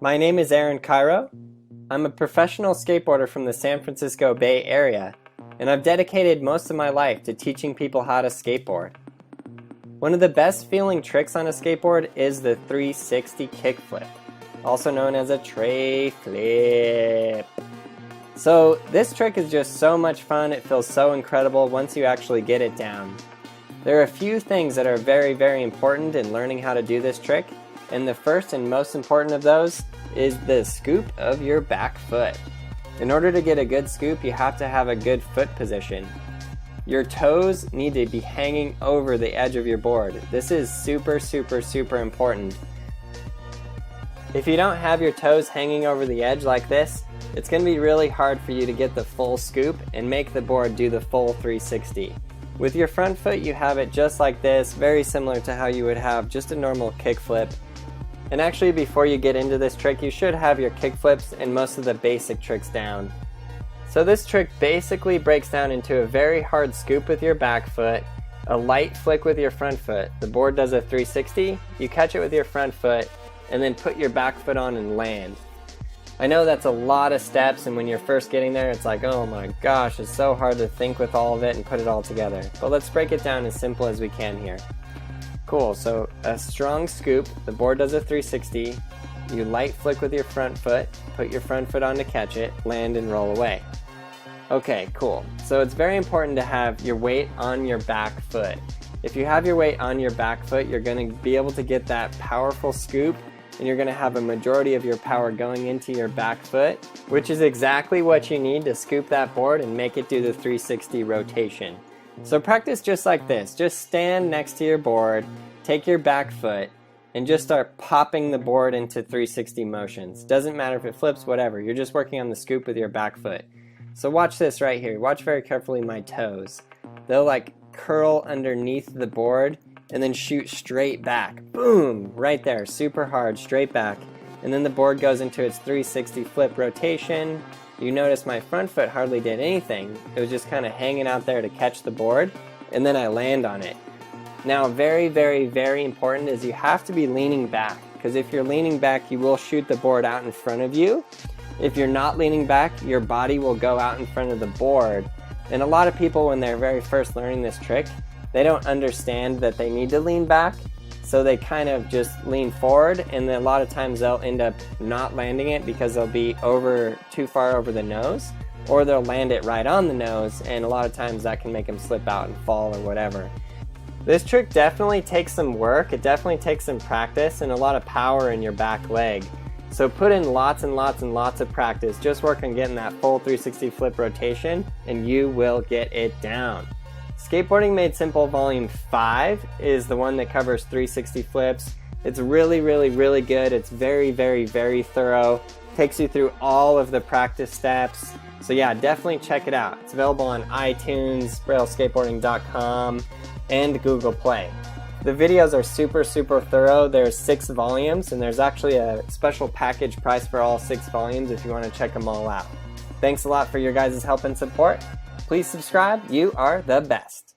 My name is Aaron Cairo. I'm a professional skateboarder from the San Francisco Bay Area, and I've dedicated most of my life to teaching people how to skateboard. One of the best feeling tricks on a skateboard is the 360 kickflip, also known as a tray flip. So this trick is just so much fun, it feels so incredible once you actually get it down. There are a few things that are very important in learning how to do this trick, and the first and most important of those is the scoop of your back foot. In order to get a good scoop, you have to have a good foot position. Your toes need to be hanging over the edge of your board. This is super important. If you don't have your toes hanging over the edge like this, it's going to be really hard for you to get the full scoop and make the board do the full 360. With your front foot, you have it just like this, very similar to how you would have just a normal kickflip. And actually, before you get into this trick, you should have your kickflips and most of the basic tricks down. So this trick basically breaks down into a very hard scoop with your back foot, a light flick with your front foot. The board does a 360, you catch it with your front foot, and then put your back foot on and land. I know that's a lot of steps, and when you're first getting there, it's like, oh my gosh, it's so hard to think with all of it and put it all together. But let's break it down as simple as we can here. Cool, so a strong scoop, the board does a 360, you light flick with your front foot, put your front foot on to catch it, land and roll away. Okay, cool. So it's very important to have your weight on your back foot. If you have your weight on your back foot, you're going to be able to get that powerful scoop, and you're going to have a majority of your power going into your back foot, which is exactly what you need to scoop that board and make it do the 360 rotation. So practice just like this. Just stand next to your board, take your back foot, and just start popping the board into 360 motions. Doesn't matter if it flips, whatever. You're just working on the scoop with your back foot. So watch this right here. Watch very carefully my toes. They'll like curl underneath the board and then shoot straight back. Boom! Right there. Super hard, straight back. And then the board goes into its 360 flip rotation. You notice my front foot hardly did anything. It was just kind of hanging out there to catch the board, and then I land on it. Now, very important is you have to be leaning back, because if you're leaning back, you will shoot the board out in front of you. If you're not leaning back, your body will go out in front of the board. And a lot of people, when they're very first learning this trick, they don't understand that they need to lean back, so they kind of just lean forward, and then a lot of times they'll end up not landing it because they'll be too far over the nose, or they'll land it right on the nose, and a lot of times that can make them slip out and fall or whatever. This trick definitely takes some work, it definitely takes some practice and a lot of power in your back leg. So put in lots of practice, just work on getting that full 360 flip rotation, and you will get it down. Skateboarding Made Simple Volume 5 is the one that covers 360 flips. It's really good. It's very thorough. Takes you through all of the practice steps. So yeah, definitely check it out. It's available on iTunes, BrailleSkateboarding.com, and Google Play. The videos are super thorough. There's 6 volumes, and there's actually a special package price for all 6 volumes if you want to check them all out. Thanks a lot for your guys' help and support. Please subscribe. You are the best.